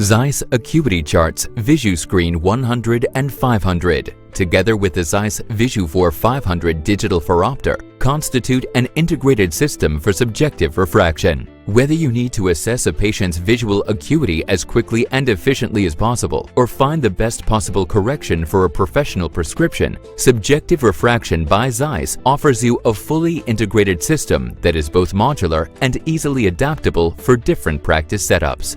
ZEISS Acuity Charts Visuscreen 100 and 500, together with the ZEISS Visuphor 500 digital phoropter, constitute an integrated system for subjective refraction. Whether you need to assess a patient's visual acuity as quickly and efficiently as possible or find the best possible correction for a professional prescription, subjective refraction by ZEISS offers you a fully integrated system that is both modular and easily adaptable for different practice setups.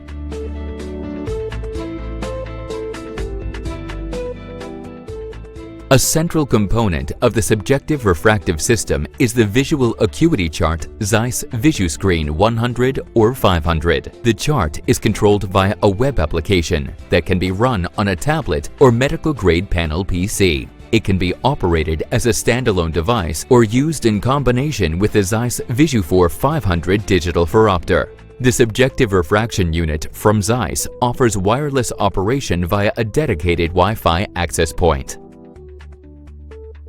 A central component of the subjective refractive system is the visual acuity chart ZEISS Visuscreen 100 or 500. The chart is controlled via a web application that can be run on a tablet or medical-grade panel PC. It can be operated as a standalone device or used in combination with the ZEISS Visuphor 500 digital phoropter. The subjective refraction unit from ZEISS offers wireless operation via a dedicated Wi-Fi access point.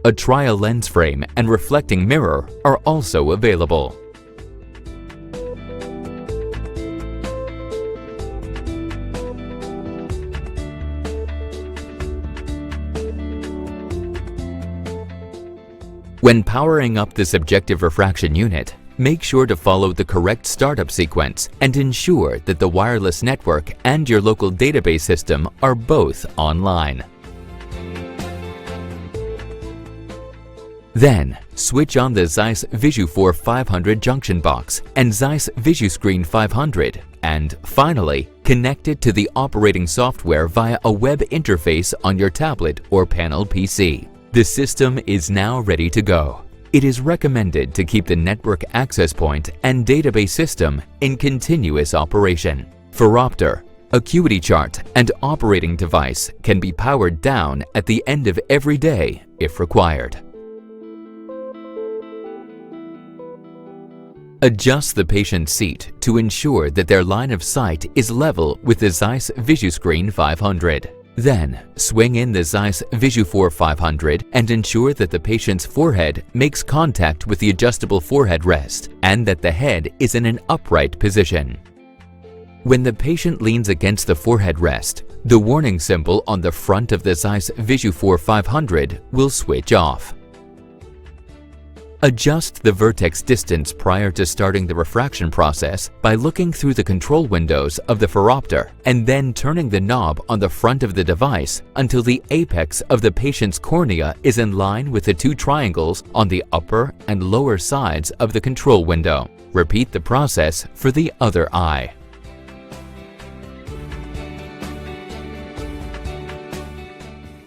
A trial lens frame and reflecting mirror are also available. When powering up the subjective refraction unit, make sure to follow the correct startup sequence and ensure that the wireless network and your local database system are both online. Then, switch on the ZEISS Visuphor 500 junction box and ZEISS Visuscreen 500, and finally, connect it to the operating software via a web interface on your tablet or panel PC. The system is now ready to go. It is recommended to keep the network access point and database system in continuous operation. Phoropter, acuity chart, and operating device can be powered down at the end of every day if required. Adjust the patient's seat to ensure that their line of sight is level with the ZEISS Visuscreen 500. Then, swing in the ZEISS Visuphor 500 and ensure that the patient's forehead makes contact with the adjustable forehead rest and that the head is in an upright position. When the patient leans against the forehead rest, the warning symbol on the front of the ZEISS Visuphor 500 will switch off. Adjust the vertex distance prior to starting the refraction process by looking through the control windows of the phoropter and then turning the knob on the front of the device until the apex of the patient's cornea is in line with the two triangles on the upper and lower sides of the control window. Repeat the process for the other eye.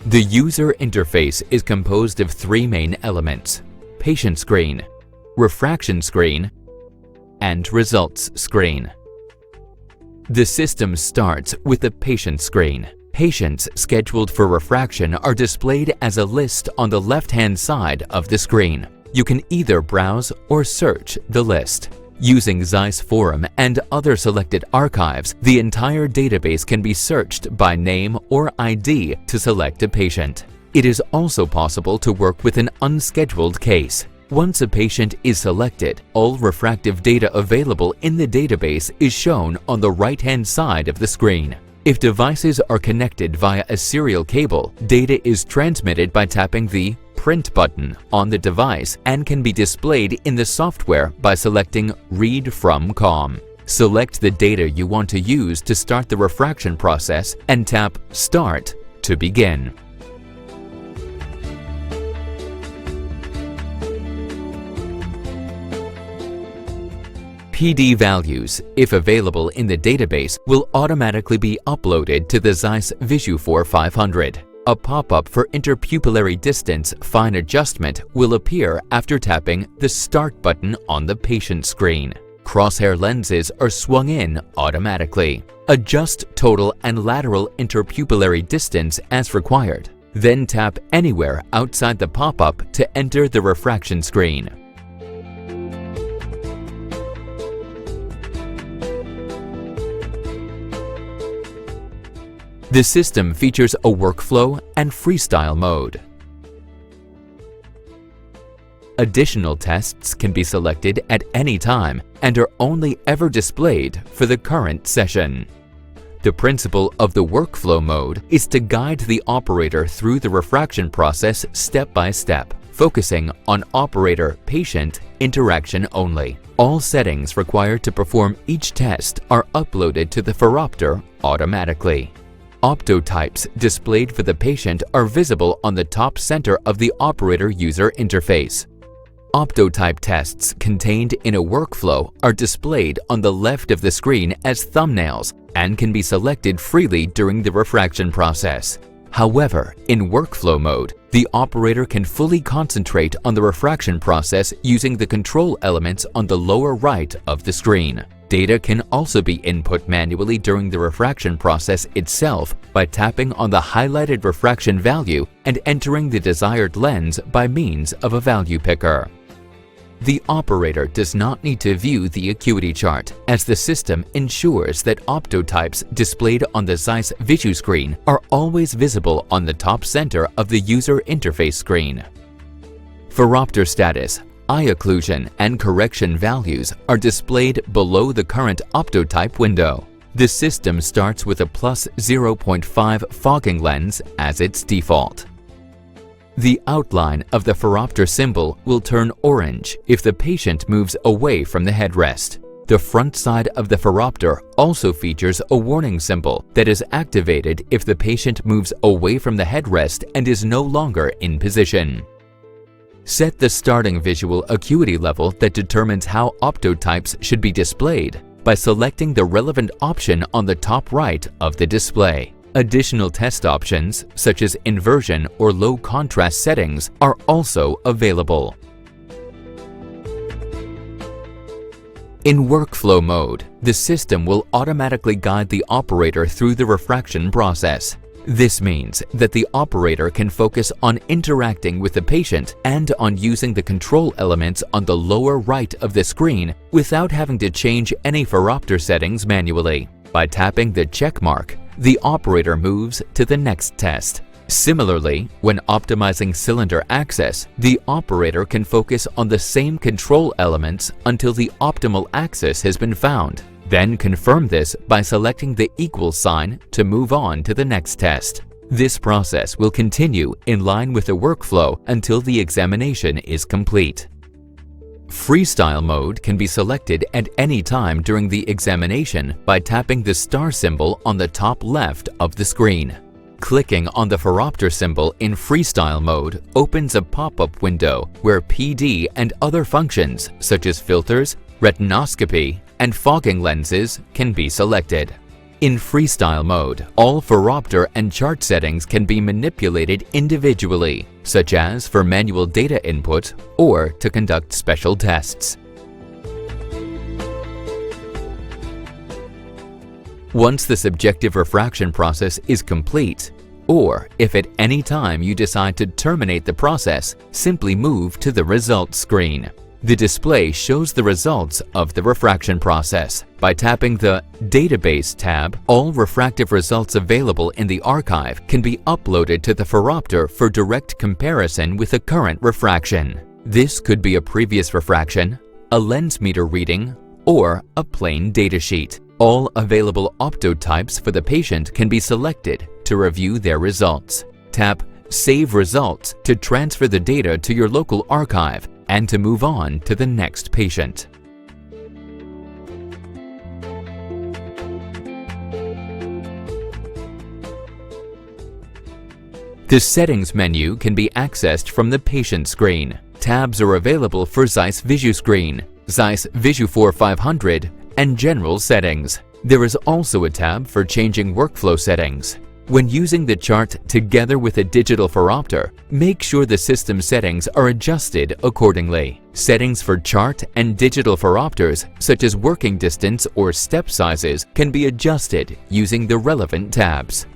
The user interface is composed of three main elements: patient screen, refraction screen, and results screen. The system starts with the patient screen. Patients scheduled for refraction are displayed as a list on the left-hand side of the screen. You can either browse or search the list. Using ZEISS Forum and other selected archives, the entire database can be searched by name or ID to select a patient. It is also possible to work with an unscheduled case. Once a patient is selected, all refractive data available in the database is shown on the right-hand side of the screen. If devices are connected via a serial cable, data is transmitted by tapping the Print button on the device and can be displayed in the software by selecting Read from COM. Select the data you want to use to start the refraction process and tap Start to begin. PD values, if available in the database, will automatically be uploaded to the ZEISS Visuphor 500. A pop-up for interpupillary distance fine adjustment will appear after tapping the Start button on the patient screen. Crosshair lenses are swung in automatically. Adjust total and lateral interpupillary distance as required. Then tap anywhere outside the pop-up to enter the refraction screen. The system features a workflow and freestyle mode. Additional tests can be selected at any time and are only ever displayed for the current session. The principle of the workflow mode is to guide the operator through the refraction process step by step, focusing on operator-patient interaction only. All settings required to perform each test are uploaded to the phoropter automatically. Optotypes displayed for the patient are visible on the top center of the operator user interface. Optotype tests contained in a workflow are displayed on the left of the screen as thumbnails and can be selected freely during the refraction process. However, in workflow mode, the operator can fully concentrate on the refraction process using the control elements on the lower right of the screen. Data can also be input manually during the refraction process itself by tapping on the highlighted refraction value and entering the desired lens by means of a value picker. The operator does not need to view the acuity chart, as the system ensures that optotypes displayed on the ZEISS Visuscreen are always visible on the top center of the user interface screen. Phoropter status, eye occlusion, and correction values are displayed below the current optotype window. The system starts with a plus 0.5 fogging lens as its default. The outline of the phoropter symbol will turn orange if the patient moves away from the headrest. The front side of the phoropter also features a warning symbol that is activated if the patient moves away from the headrest and is no longer in position. Set the starting visual acuity level that determines how optotypes should be displayed by selecting the relevant option on the top right of the display. Additional test options, such as inversion or low contrast settings, are also available. In workflow mode, the system will automatically guide the operator through the refraction process. This means that the operator can focus on interacting with the patient and on using the control elements on the lower right of the screen without having to change any phoropter settings manually. By tapping the check mark, the operator moves to the next test. Similarly, when optimizing cylinder axis, the operator can focus on the same control elements until the optimal axis has been found. Then confirm this by selecting the equal sign to move on to the next test. This process will continue in line with the workflow until the examination is complete. Freestyle mode can be selected at any time during the examination by tapping the star symbol on the top left of the screen. Clicking on the phoropter symbol in freestyle mode opens a pop-up window where PD and other functions such as filters, retinoscopy, and fogging lenses can be selected. In freestyle mode, all phoropter and chart settings can be manipulated individually, such as for manual data input or to conduct special tests. Once the subjective refraction process is complete, or if at any time you decide to terminate the process, simply move to the results screen. The display shows the results of the refraction process. By tapping the Database tab, all refractive results available in the archive can be uploaded to the phoropter for direct comparison with the current refraction. This could be a previous refraction, a lens meter reading, or a plain datasheet. All available optotypes for the patient can be selected to review their results. Tap Save Results to transfer the data to your local archive and to move on to the next patient. The Settings menu can be accessed from the patient screen. Tabs are available for ZEISS Visuscreen, ZEISS Visuphor 500, and General Settings. There is also a tab for changing workflow settings. When using the chart together with a digital phoropter, make sure the system settings are adjusted accordingly. Settings for chart and digital phoropters, such as working distance or step sizes, can be adjusted using the relevant tabs.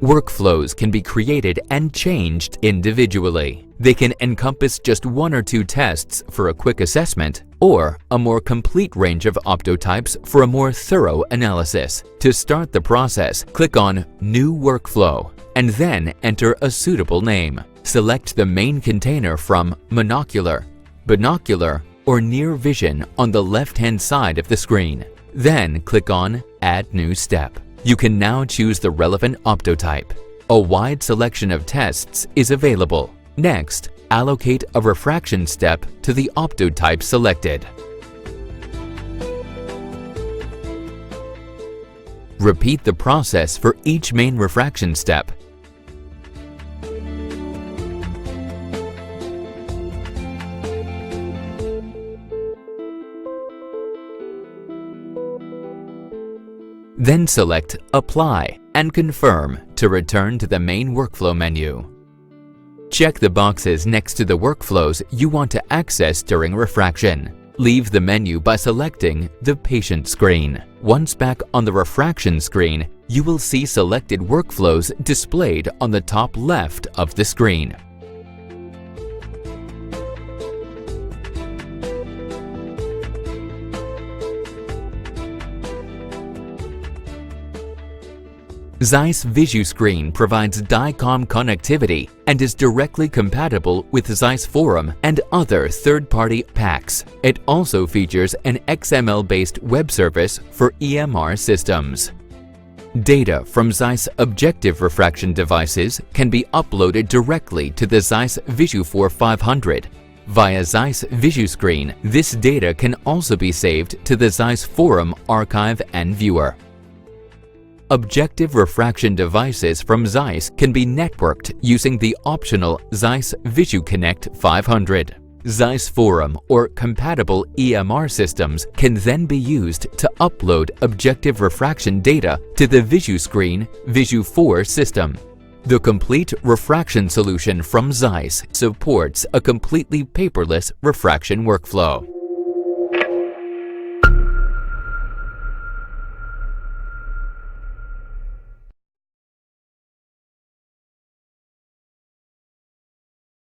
Workflows can be created and changed individually. They can encompass just one or two tests for a quick assessment, or a more complete range of optotypes for a more thorough analysis. To start the process, click on New Workflow and then enter a suitable name. Select the main container from Monocular, binocular, or near vision on the left-hand side of the screen. Then click on Add New Step. You can now choose the relevant optotype. A wide selection of tests is available. Next, allocate a refraction step to the optotype selected. Repeat the process for each main refraction step. Then select Apply and Confirm to return to the main workflow menu. Check the boxes next to the workflows you want to access during refraction. Leave the menu by selecting the Patient screen. Once back on the refraction screen, you will see selected workflows displayed on the top left of the screen. ZEISS Visuscreen provides DICOM connectivity and is directly compatible with ZEISS Forum and other third-party packs. It also features an XML-based web service for EMR systems. Data from ZEISS objective refraction devices can be uploaded directly to the ZEISS Visuphor 500. Via ZEISS Visuscreen, this data can also be saved to the ZEISS Forum archive and viewer. Objective refraction devices from ZEISS can be networked using the optional ZEISS VisuConnect 500. ZEISS Forum or compatible EMR systems can then be used to upload objective refraction data to the Visuscreen Visuphor system. The complete refraction solution from ZEISS supports a completely paperless refraction workflow.